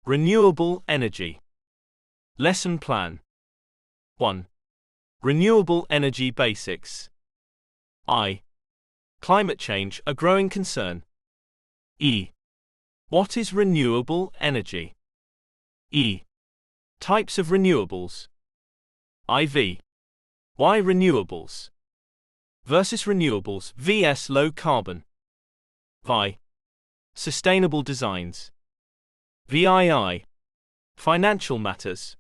Renewable energy. Lesson plan. 1. Renewable energy basics. I. Climate change a growing concern. E. What is renewable energy? E. Types of renewables. IV. Why renewables versus renewables vs low carbon. Vi. Sustainable designs. VII. Financial matters.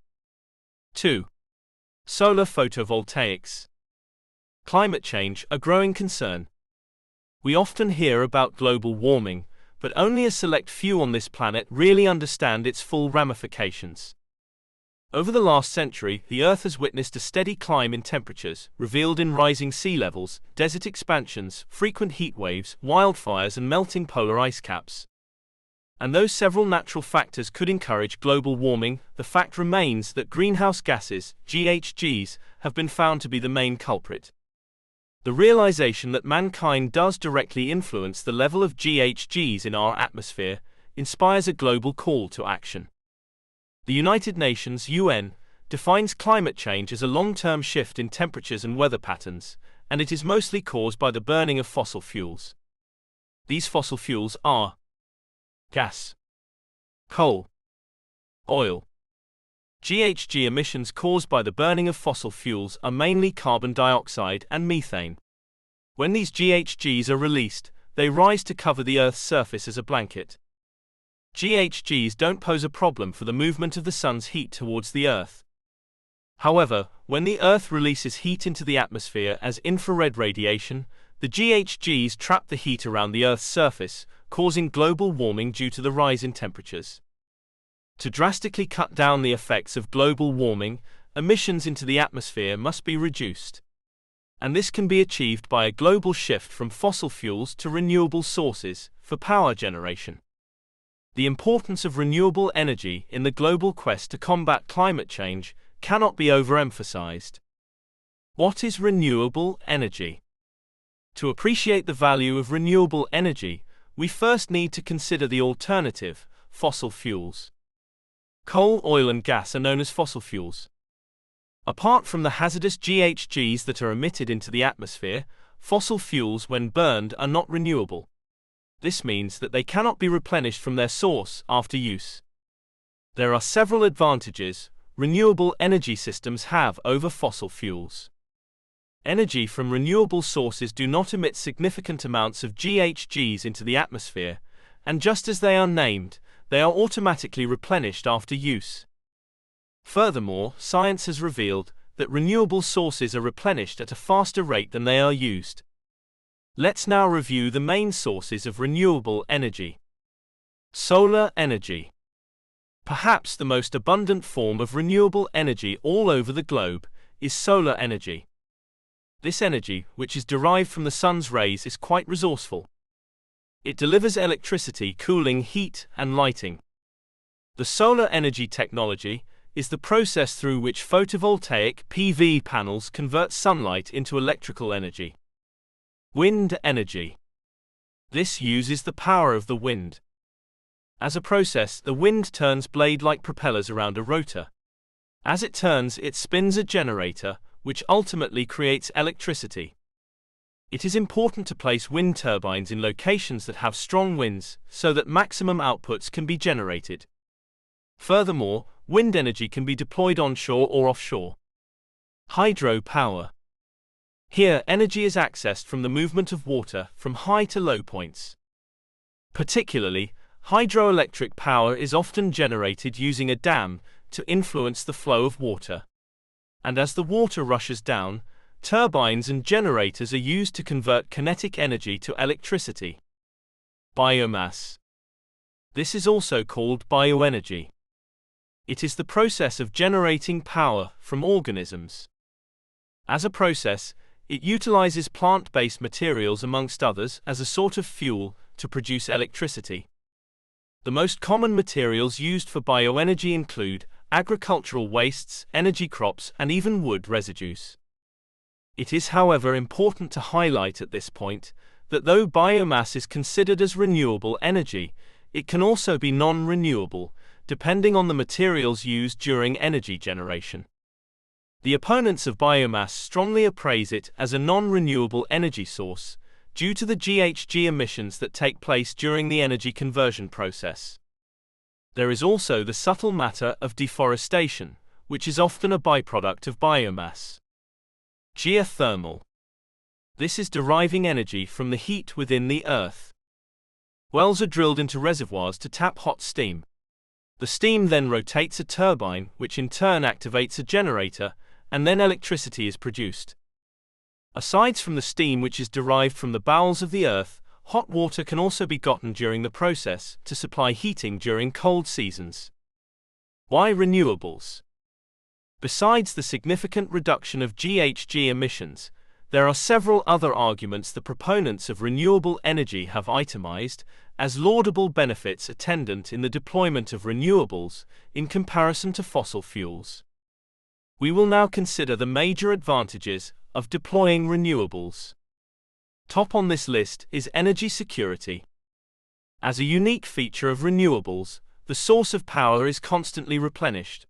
2. Solar photovoltaics. Climate change a growing concern. We often hear about global warming, but only a select few on this planet really understand its full ramifications. Over the last century, the Earth has witnessed a steady climb in temperatures, revealed in rising sea levels, desert expansions, frequent heat waves, wildfires, and melting polar ice caps. And though several natural factors could encourage global warming, the fact remains that greenhouse gases, GHGs, have been found to be the main culprit. The realization that mankind does directly influence the level of GHGs in our atmosphere inspires a global call to action. The United Nations (UN) defines climate change as a long-term shift in temperatures and weather patterns, and it is mostly caused by the burning of fossil fuels. These fossil fuels are gas, coal, oil. GHG emissions caused by the burning of fossil fuels are mainly carbon dioxide and methane. When these GHGs are released, they rise to cover the Earth's surface as a blanket. GHGs don't pose a problem for the movement of the sun's heat towards the Earth. However, when the Earth releases heat into the atmosphere as infrared radiation, the GHGs trap the heat around the Earth's surface, causing global warming due to the rise in temperatures. To drastically cut down the effects of global warming, emissions into the atmosphere must be reduced. And this can be achieved by a global shift from fossil fuels to renewable sources for power generation. The importance of renewable energy in the global quest to combat climate change cannot be overemphasized. What is renewable energy? To appreciate the value of renewable energy, we first need to consider the alternative, fossil fuels. Coal, oil, and gas are known as fossil fuels. Apart from the hazardous GHGs that are emitted into the atmosphere, fossil fuels, when burned, are not renewable. This means that they cannot be replenished from their source after use. There are several advantages renewable energy systems have over fossil fuels. Energy from renewable sources do not emit significant amounts of GHGs into the atmosphere, and just as they are named, they are automatically replenished after use. Furthermore, science has revealed that renewable sources are replenished at a faster rate than they are used. Let's now review the main sources of renewable energy. Solar energy. Perhaps the most abundant form of renewable energy all over the globe is solar energy. This energy, which is derived from the sun's rays, is quite resourceful. It delivers electricity, cooling, heat, and lighting. The solar energy technology is the process through which photovoltaic (PV) panels convert sunlight into electrical energy. Wind energy. This uses the power of the wind. As a process, the wind turns blade-like propellers around a rotor. As it turns, it spins a generator, which ultimately creates electricity. It is important to place wind turbines in locations that have strong winds, so that maximum outputs can be generated. Furthermore, wind energy can be deployed onshore or offshore. Hydropower. Here, energy is accessed from the movement of water from high to low points. Particularly, hydroelectric power is often generated using a dam to influence the flow of water. And as the water rushes down, turbines and generators are used to convert kinetic energy to electricity. Biomass. This is also called bioenergy. It is the process of generating power from organisms. As a process, it utilizes plant-based materials amongst others as a sort of fuel to produce electricity. The most common materials used for bioenergy include agricultural wastes, energy crops, and even wood residues. It is, however, important to highlight at this point that though biomass is considered as renewable energy, it can also be non-renewable, depending on the materials used during energy generation. The opponents of biomass strongly appraise it as a non-renewable energy source, due to the GHG emissions that take place during the energy conversion process. There is also the subtle matter of deforestation, which is often a byproduct of biomass. Geothermal. This is deriving energy from the heat within the earth. Wells are drilled into reservoirs to tap hot steam. The steam then rotates a turbine, which in turn activates a generator, and then electricity is produced. Aside from the steam which is derived from the bowels of the earth, hot water can also be gotten during the process to supply heating during cold seasons. Why renewables? Besides the significant reduction of GHG emissions, there are several other arguments the proponents of renewable energy have itemized as laudable benefits attendant in the deployment of renewables in comparison to fossil fuels. We will now consider the major advantages of deploying renewables. Top on this list is energy security. As a unique feature of renewables, the source of power is constantly replenished.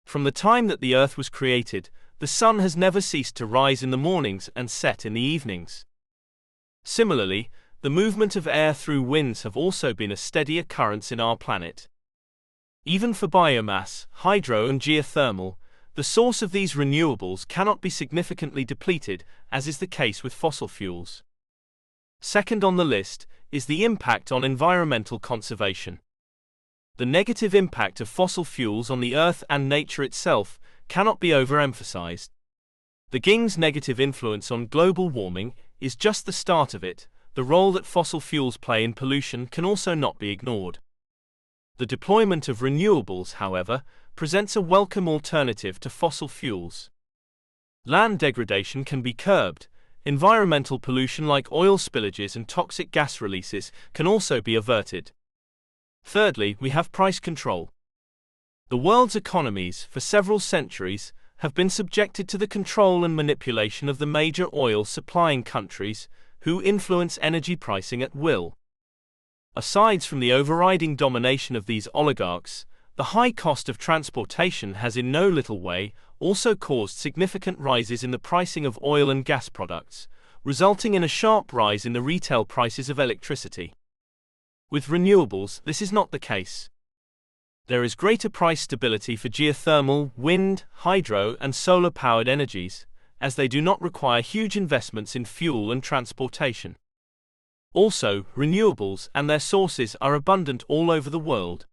From the time that the Earth was created, the sun has never ceased to rise in the mornings and set in the evenings. Similarly, the movement of air through winds have also been a steady occurrence in our planet. Even for biomass, hydro and geothermal, the source of these renewables cannot be significantly depleted, as is the case with fossil fuels. Second on the list is the impact on environmental conservation. The negative impact of fossil fuels on the Earth and nature itself cannot be overemphasized. The GHGs' negative influence on global warming is just the start of it. The role that fossil fuels play in pollution can also not be ignored. The deployment of renewables, however, presents a welcome alternative to fossil fuels. Land degradation can be curbed. Environmental pollution like oil spillages and toxic gas releases can also be averted. Thirdly, we have price control. The world's economies, for several centuries, have been subjected to the control and manipulation of the major oil-supplying countries, who influence energy pricing at will. Aside from the overriding domination of these oligarchs, the high cost of transportation has in no little way also caused significant rises in the pricing of oil and gas products, resulting in a sharp rise in the retail prices of electricity. With renewables, this is not the case. There is greater price stability for geothermal, wind, hydro, and solar-powered energies, as they do not require huge investments in fuel and transportation. Also, renewables and their sources are abundant all over the world.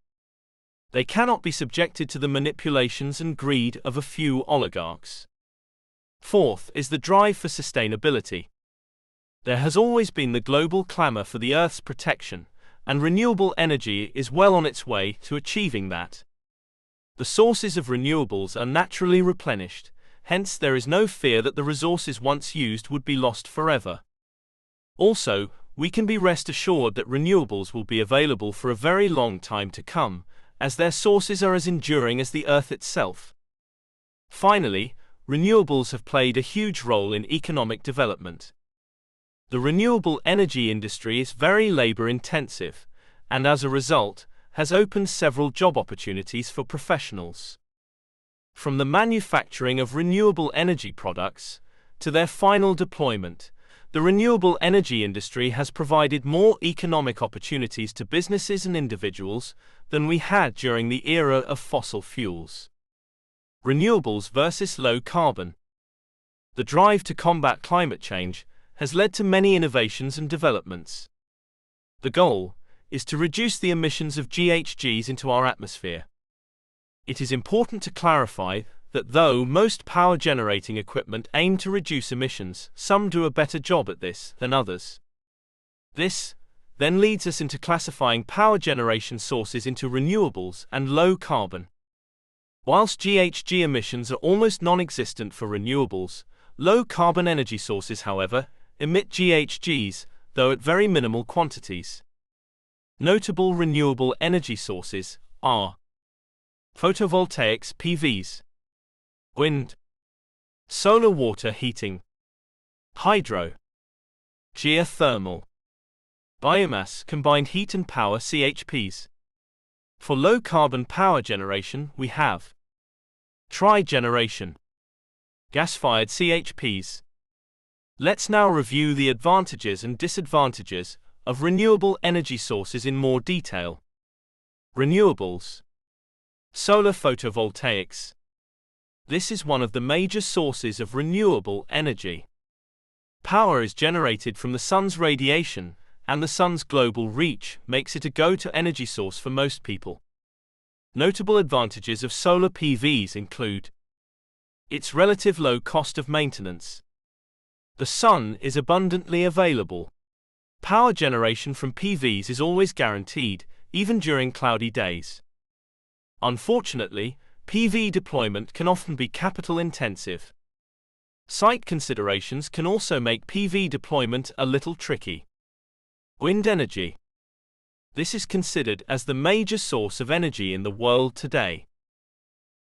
They cannot be subjected to the manipulations and greed of a few oligarchs. Fourth is the drive for sustainability. There has always been the global clamor for the Earth's protection, and renewable energy is well on its way to achieving that. The sources of renewables are naturally replenished, hence there is no fear that the resources once used would be lost forever. Also, we can be rest assured that renewables will be available for a very long time to come, as their sources are as enduring as the Earth itself. Finally, renewables have played a huge role in economic development. The renewable energy industry is very labor-intensive, and as a result, has opened several job opportunities for professionals. From the manufacturing of renewable energy products to their final deployment, the renewable energy industry has provided more economic opportunities to businesses and individuals than we had during the era of fossil fuels. Renewables versus low carbon. The drive to combat climate change has led to many innovations and developments. The goal is to reduce the emissions of GHGs into our atmosphere. It is important to clarify that though most power-generating equipment aim to reduce emissions, some do a better job at this than others. This then leads us into classifying power generation sources into renewables and low carbon. Whilst GHG emissions are almost non-existent for renewables, low carbon energy sources, however, emit GHGs, though at very minimal quantities. Notable renewable energy sources are photovoltaics (PVs), wind, solar water heating, hydro, geothermal, biomass combined heat and power (CHPs). For low-carbon power generation, we have tri-generation, gas-fired CHPs. Let's now review the advantages and disadvantages of renewable energy sources in more detail. Renewables. Solar photovoltaics. This is one of the major sources of renewable energy. Power is generated from the sun's radiation, and the sun's global reach makes it a go-to energy source for most people. Notable advantages of solar PVs include its relative low cost of maintenance. The sun is abundantly available. Power generation from PVs is always guaranteed, even during cloudy days. Unfortunately, PV deployment can often be capital-intensive. Site considerations can also make PV deployment a little tricky. Wind energy. This is considered as the major source of energy in the world today.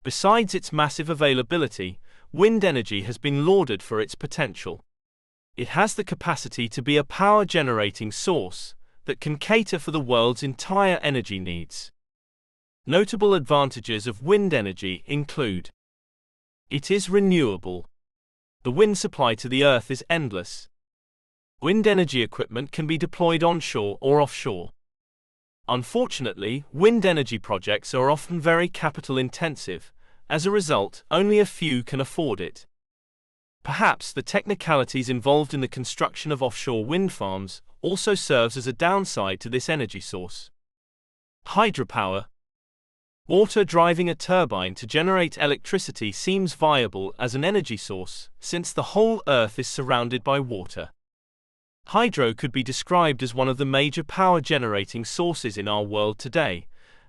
Besides its massive availability, wind energy has been lauded for its potential. It has the capacity to be a power-generating source that can cater for the world's entire energy needs. Notable advantages of wind energy include: it is renewable. The wind supply to the Earth is endless. Wind energy equipment can be deployed onshore or offshore. Unfortunately, wind energy projects are often very capital-intensive. As a result, only a few can afford it. Perhaps the technicalities involved in the construction of offshore wind farms also serves as a downside to this energy source. Hydropower. Water driving a turbine to generate electricity seems viable as an energy source, since the whole Earth is surrounded by water. Hydro could be described as one of the major power-generating sources in our world today,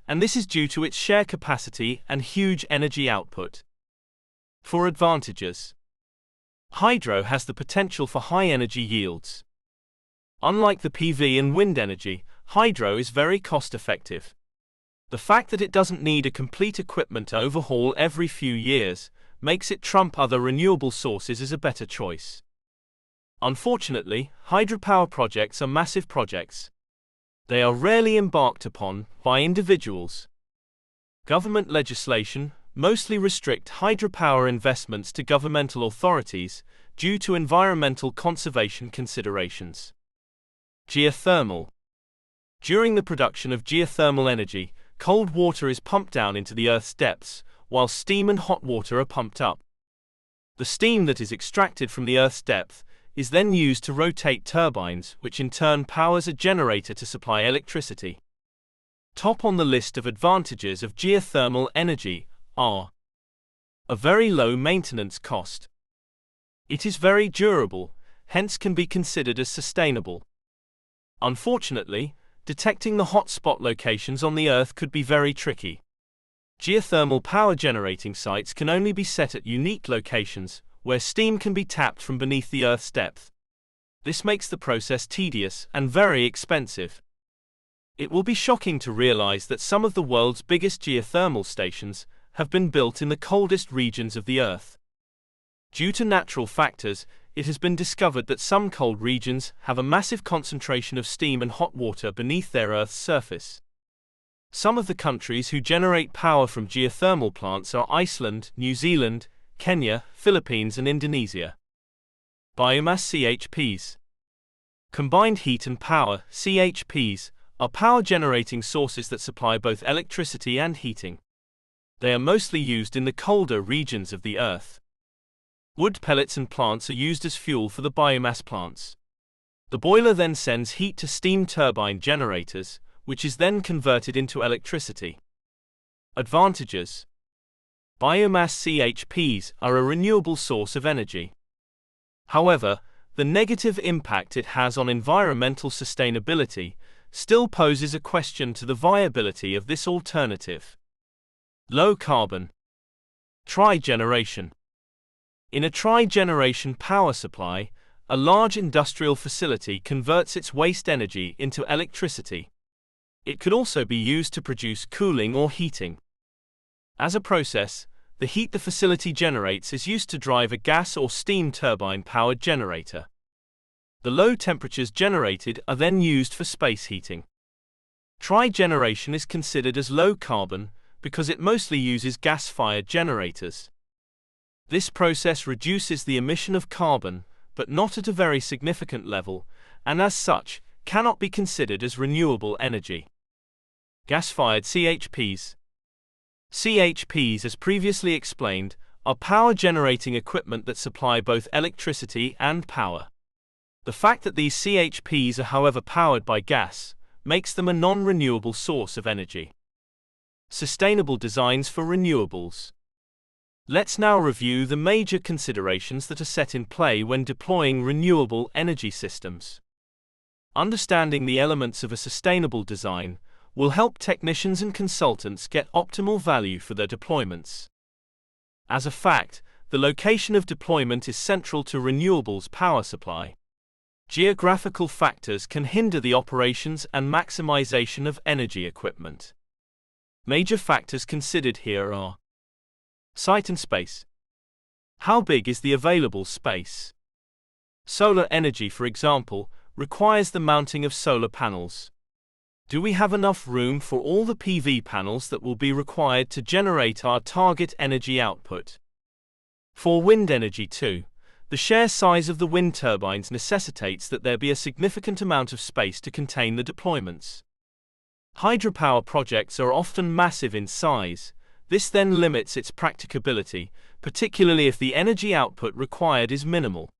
and this is due to its sheer capacity and huge energy output. For advantages. Hydro has the potential for high energy yields. Unlike the PV and wind energy, hydro is very cost-effective. The fact that it doesn't need a complete equipment to overhaul every few years makes it trump other renewable sources as a better choice. Unfortunately, hydropower projects are massive projects. They are rarely embarked upon by individuals. Government legislation mostly restrict hydropower investments to governmental authorities due to environmental conservation considerations. Geothermal. During the production of geothermal energy, cold water is pumped down into the Earth's depths, while steam and hot water are pumped up. The steam that is extracted from the Earth's depth is then used to rotate turbines, which in turn powers a generator to supply electricity. Top on the list of advantages of geothermal energy are: a very low maintenance cost. It is very durable, hence can be considered as sustainable. Unfortunately, detecting the hotspot locations on the Earth could be very tricky. Geothermal power generating sites can only be set at unique locations, where steam can be tapped from beneath the Earth's depth. This makes the process tedious and very expensive. It will be shocking to realize that some of the world's biggest geothermal stations have been built in the coldest regions of the Earth. Due to natural factors, it has been discovered that some cold regions have a massive concentration of steam and hot water beneath their Earth's surface. Some of the countries who generate power from geothermal plants are Iceland, New Zealand, Kenya, Philippines and Indonesia. Biomass CHPs. Combined heat and power, CHPs, are power-generating sources that supply both electricity and heating. They are mostly used in the colder regions of the Earth. Wood pellets and plants are used as fuel for the biomass plants. The boiler then sends heat to steam turbine generators, which is then converted into electricity. Advantages. Biomass CHPs are a renewable source of energy. However, the negative impact it has on environmental sustainability still poses a question to the viability of this alternative. Low carbon. Tri-generation. In a tri-generation power supply, a large industrial facility converts its waste energy into electricity. It could also be used to produce cooling or heating. As a process, the heat the facility generates is used to drive a gas or steam turbine-powered generator. The low temperatures generated are then used for space heating. Trigeneration is considered as low carbon because it mostly uses gas-fired generators. This process reduces the emission of carbon, but not at a very significant level, and as such, cannot be considered as renewable energy. Gas-fired CHPs. CHPs, as previously explained, are power-generating equipment that supply both electricity and power. The fact that these CHPs are however powered by gas makes them a non-renewable source of energy. Sustainable designs for renewables. Let's now review the major considerations that are set in play when deploying renewable energy systems. Understanding the elements of a sustainable design will help technicians and consultants get optimal value for their deployments. As a fact, the location of deployment is central to renewables power supply. Geographical factors can hinder the operations and maximization of energy equipment. Major factors considered here are site and space. How big is the available space? Solar energy, for example, requires the mounting of solar panels. Do we have enough room for all the PV panels that will be required to generate our target energy output? For wind energy too, the sheer size of the wind turbines necessitates that there be a significant amount of space to contain the deployments. Hydropower projects are often massive in size. This then limits its practicability, particularly if the energy output required is minimal.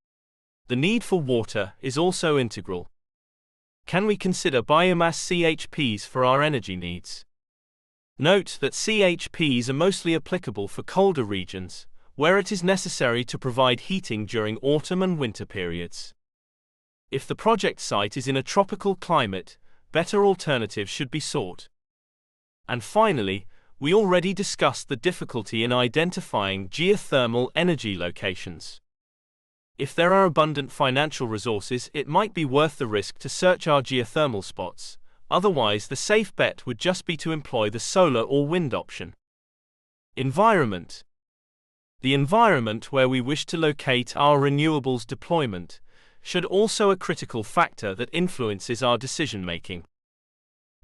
The need for water is also integral. Can we consider biomass CHPs for our energy needs? Note that CHPs are mostly applicable for colder regions, where it is necessary to provide heating during autumn and winter periods. If the project site is in a tropical climate, better alternatives should be sought. And finally, we already discussed the difficulty in identifying geothermal energy locations. If there are abundant financial resources, it might be worth the risk to search our geothermal spots, otherwise the safe bet would just be to employ the solar or wind option. Environment. The environment where we wish to locate our renewables deployment should also a critical factor that influences our decision-making.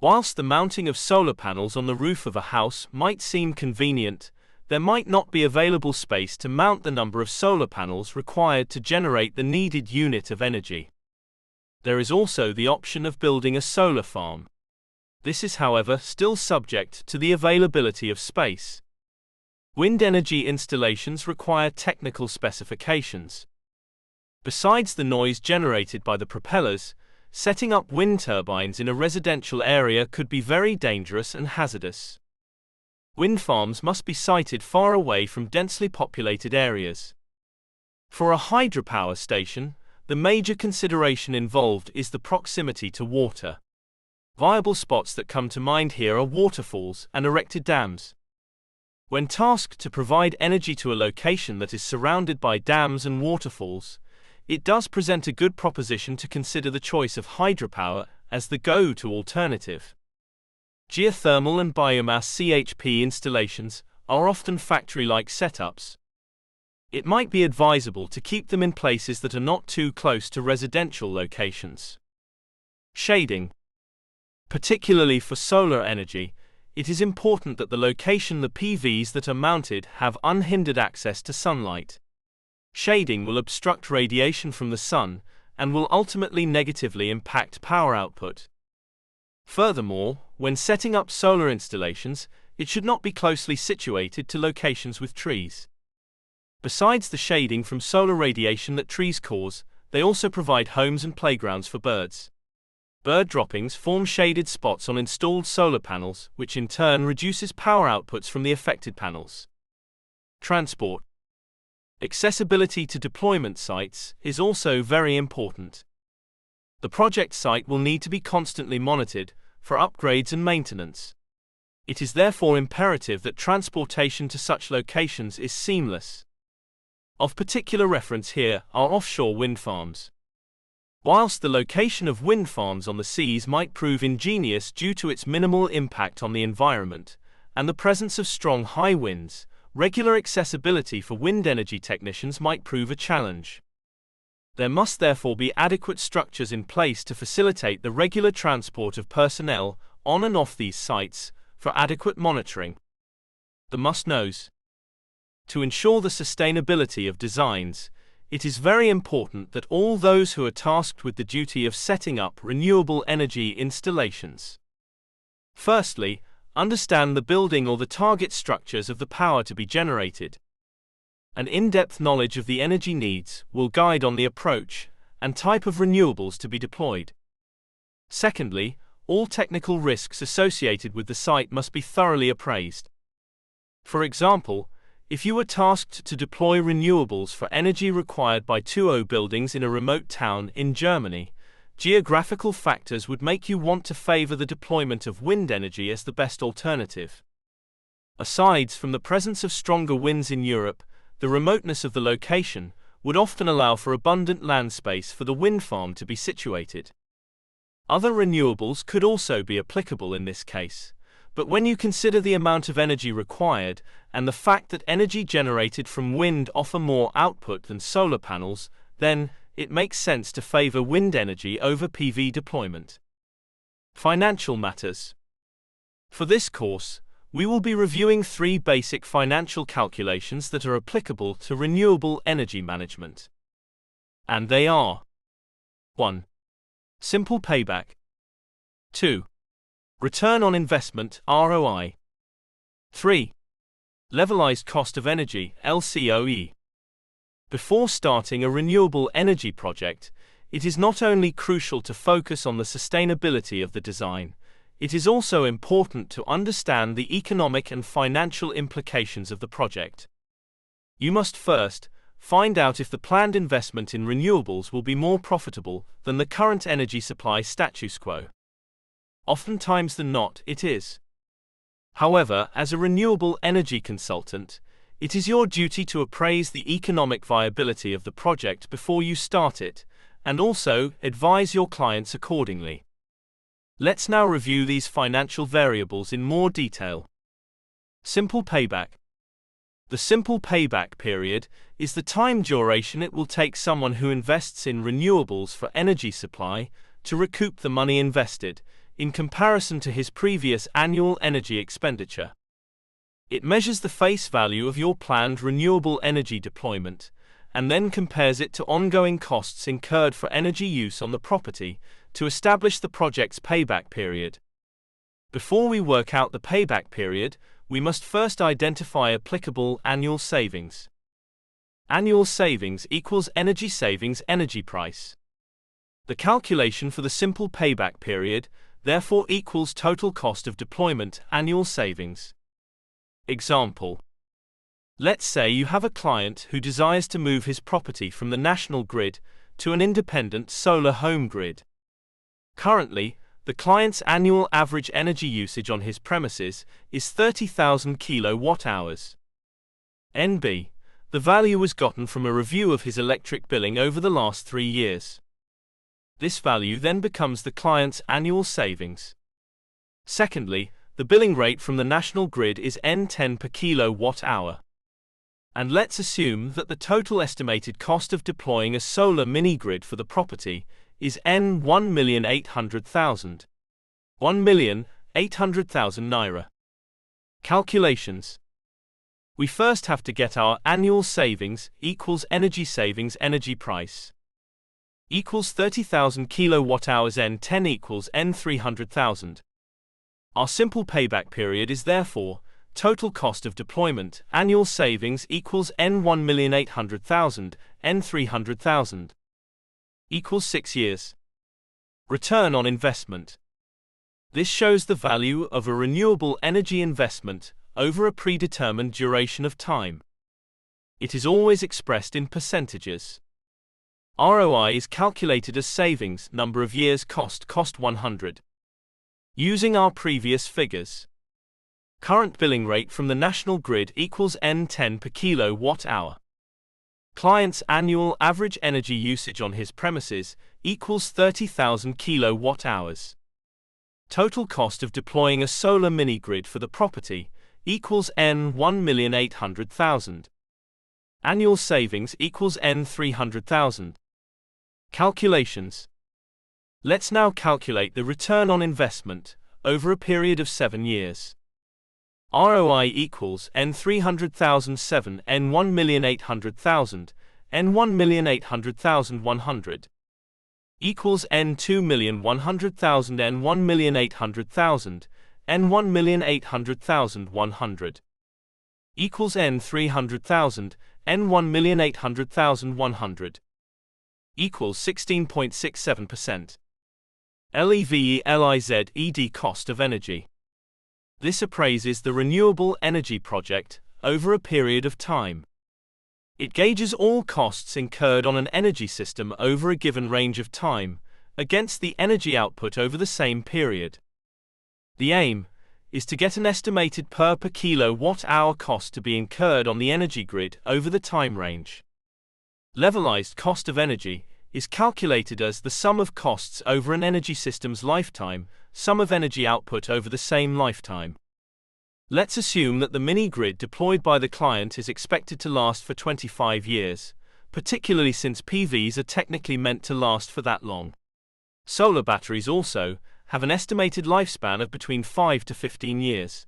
Whilst the mounting of solar panels on the roof of a house might seem convenient, there might not be available space to mount the number of solar panels required to generate the needed unit of energy. There is also the option of building a solar farm. This is, however, still subject to the availability of space. Wind energy installations require technical specifications. Besides the noise generated by the propellers, setting up wind turbines in a residential area could be very dangerous and hazardous. Wind farms must be sited far away from densely populated areas. For a hydropower station, the major consideration involved is the proximity to water. Viable spots that come to mind here are waterfalls and erected dams. When tasked to provide energy to a location that is surrounded by dams and waterfalls, it does present a good proposition to consider the choice of hydropower as the go-to alternative. Geothermal and biomass CHP installations are often factory-like setups. It might be advisable to keep them in places that are not too close to residential locations. Shading. Particularly for solar energy, it is important that the location the PVs that are mounted have unhindered access to sunlight. Shading will obstruct radiation from the sun and will ultimately negatively impact power output. Furthermore, when setting up solar installations, it should not be closely situated to locations with trees. Besides the shading from solar radiation that trees cause, they also provide homes and playgrounds for birds. Bird droppings form shaded spots on installed solar panels, which in turn reduces power outputs from the affected panels. Transport. Accessibility to deployment sites is also very important. The project site will need to be constantly monitored for upgrades and maintenance. It is therefore imperative that transportation to such locations is seamless. Of particular reference here are offshore wind farms. Whilst the location of wind farms on the seas might prove ingenious due to its minimal impact on the environment and the presence of strong high winds, regular accessibility for wind energy technicians might prove a challenge. There must therefore be adequate structures in place to facilitate the regular transport of personnel, on and off these sites for adequate monitoring. The must-knows. To ensure the sustainability of designs, it is very important that all those who are tasked with the duty of setting up renewable energy installations. Firstly, understand the building or the target structures of the power to be generated. An in-depth knowledge of the energy needs will guide on the approach and type of renewables to be deployed. Secondly, all technical risks associated with the site must be thoroughly appraised. For example, if you were tasked to deploy renewables for energy required by 2O buildings in a remote town in Germany, geographical factors would make you want to favor the deployment of wind energy as the best alternative. Aside from the presence of stronger winds in Europe, the remoteness of the location would often allow for abundant land space for the wind farm to be situated. Other renewables could also be applicable in this case, but when you consider the amount of energy required and the fact that energy generated from wind offer more output than solar panels, then it makes sense to favor wind energy over PV deployment. Financial matters. For this course, we will be reviewing 3 basic financial calculations that are applicable to renewable energy management. And they are: 1. Simple payback. 2. Return on investment (ROI). 3. Levelized cost of energy (LCOE). Before starting a renewable energy project, it is not only crucial to focus on the sustainability of the design, it is also important to understand the economic and financial implications of the project. You must first find out if the planned investment in renewables will be more profitable than the current energy supply status quo. Oftentimes than not, it is. However, as a renewable energy consultant, it is your duty to appraise the economic viability of the project before you start it, and also advise your clients accordingly. Let's now review these financial variables in more detail. Simple payback. The simple payback period is the time duration it will take someone who invests in renewables for energy supply to recoup the money invested, in comparison to his previous annual energy expenditure. It measures the face value of your planned renewable energy deployment, and then compares it to ongoing costs incurred for energy use on the property to establish the project's payback period. Before we work out the payback period, we must first identify applicable annual savings. Annual savings equals energy savings energy price. The calculation for the simple payback period therefore equals total cost of deployment annual savings. Example. Let's say you have a client who desires to move his property from the national grid to an independent solar home grid. Currently, the client's annual average energy usage on his premises is 30,000 kilowatt-hours. NB. The value was gotten from a review of his electric billing over the last 3 years. This value then becomes the client's annual savings. Secondly, the billing rate from the national grid is N10 per kilowatt-hour. And let's assume that the total estimated cost of deploying a solar mini-grid for the property is N 1,800,000. 1,800,000 naira. Calculations. We first have to get our annual savings equals energy savings energy price equals 30,000 kilowatt-hours N10 equals N 300,000. Our simple payback period is therefore total cost of deployment annual savings equals N 1,800,000 N 300,000 equals 6 years. Return on investment. This shows the value of a renewable energy investment over a predetermined duration of time. It is always expressed in percentages. ROI is calculated as savings number of years cost 100. Using our previous figures. Current billing rate from the national grid equals N10 per kilowatt-hour. Client's annual average energy usage on his premises equals 30,000 kilowatt-hours. Total cost of deploying a solar mini-grid for the property equals N 1,800,000. Annual savings equals N 300,000. Calculations. Let's now calculate the return on investment, over a period of 7 years. ROI equals N 300,000 7 N 1,800,000 N 1,800,100 equals N 2,100,000 N 1,800,000 N 1,800,100 equals N 300,000 N 1,800,100 equals 16.67%. LEVELIZED cost of energy. This appraises the renewable energy project over a period of time. It gauges all costs incurred on an energy system over a given range of time against the energy output over the same period. The aim is to get an estimated per kilowatt-hour cost to be incurred on the energy grid over the time range. Levelized cost of energy is calculated as the sum of costs over an energy system's lifetime, sum of energy output over the same lifetime. Let's assume that the mini-grid deployed by the client is expected to last for 25 years, particularly since PVs are technically meant to last for that long. Solar batteries also have an estimated lifespan of between 5 to 15 years.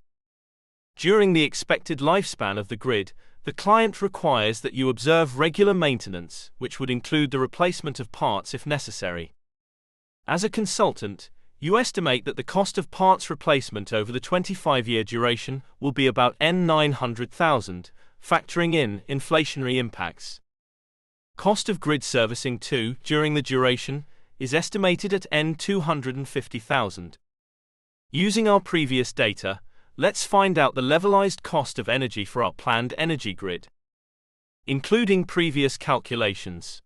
During the expected lifespan of the grid, the client requires that you observe regular maintenance, which would include the replacement of parts if necessary. As a consultant, you estimate that the cost of parts replacement over the 25-year duration will be about N 900,000, factoring in inflationary impacts. Cost of grid servicing too, during the duration, is estimated at N 250,000. Using our previous data, let's find out the levelized cost of energy for our planned energy grid. Including previous calculations.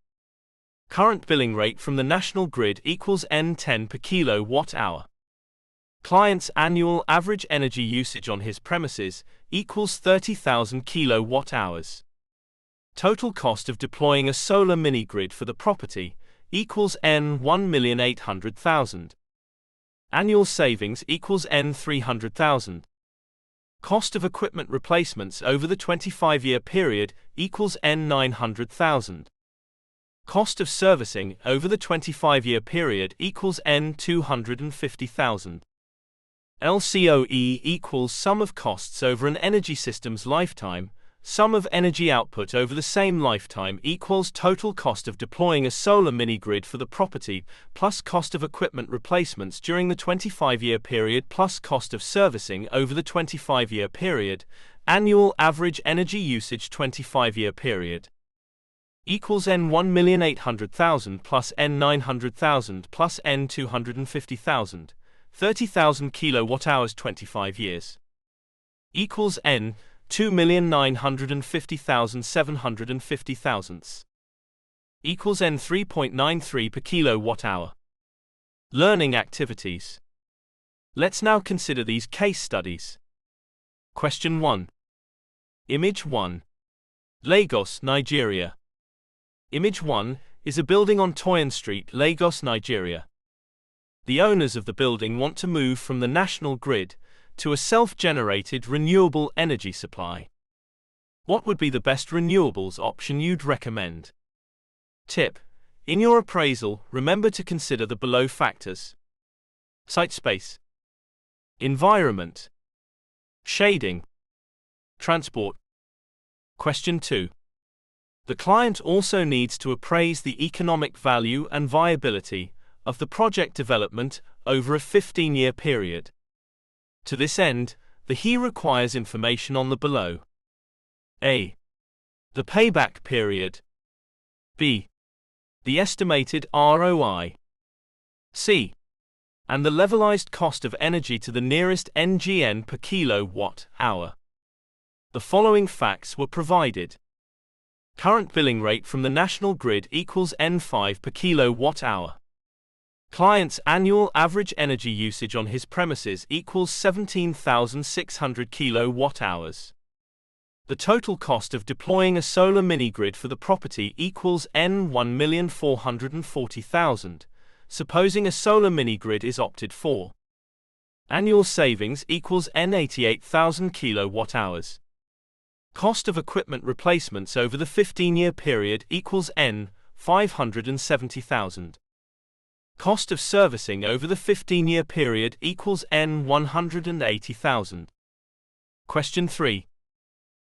Current billing rate from the national grid equals N10 per kilowatt-hour. Client's annual average energy usage on his premises equals 30,000 kilowatt-hours. Total cost of deploying a solar mini-grid for the property equals N 1,800,000. Annual savings equals N 300,000. Cost of equipment replacements over the 25-year period equals N 900,000. Cost of servicing over the 25-year period equals N 250,000. LCOE equals sum of costs over an energy system's lifetime, sum of energy output over the same lifetime equals total cost of deploying a solar mini-grid for the property, plus cost of equipment replacements during the 25-year period plus cost of servicing over the 25-year period, annual average energy usage 25-year period. Equals N 1,800,000 plus N 900,000 plus N 250,000, 30,000 kilowatt-hours 25 years. Equals N 2,950,750 equals N 3.93 per kilowatt-hour. Learning activities. Let's now consider these case studies. Question 1. Image 1. Lagos, Nigeria. Image 1 is a building on Toyin Street, Lagos, Nigeria. The owners of the building want to move from the national grid to a self-generated renewable energy supply. What would be the best renewables option you'd recommend? Tip: in your appraisal, remember to consider the below factors: site space, environment, shading, transport. Question 2. The client also needs to appraise the economic value and viability of the project development over a 15-year period. To this end, he requires information on the below: A. The payback period. B. The estimated ROI. C. And the levelized cost of energy to the nearest NGN per kilowatt-hour. The following facts were provided. Current billing rate from the national grid equals N5 per kilowatt-hour. Client's annual average energy usage on his premises equals 17,600 kilowatt-hours. The total cost of deploying a solar mini-grid for the property equals N 1,440,000, supposing a solar mini-grid is opted for. Annual savings equals N 88,000 kilowatt-hours. Cost of equipment replacements over the 15-year period equals N 570,000. Cost of servicing over the 15-year period equals N 180,000. Question 3.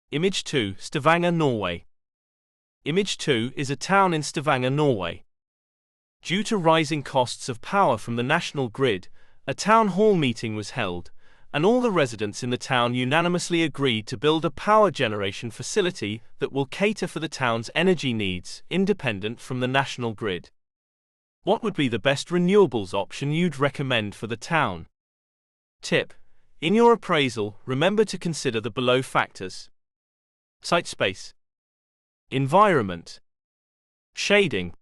Image 2, Stavanger, Norway. Image 2 is a town in Stavanger, Norway. Due to rising costs of power from the national grid, a town hall meeting was held, and all the residents in the town unanimously agreed to build a power generation facility that will cater for the town's energy needs, independent from the national grid. What would be the best renewables option you'd recommend for the town? Tip: in your appraisal, remember to consider the below factors: site space, environment, shading,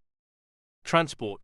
transport.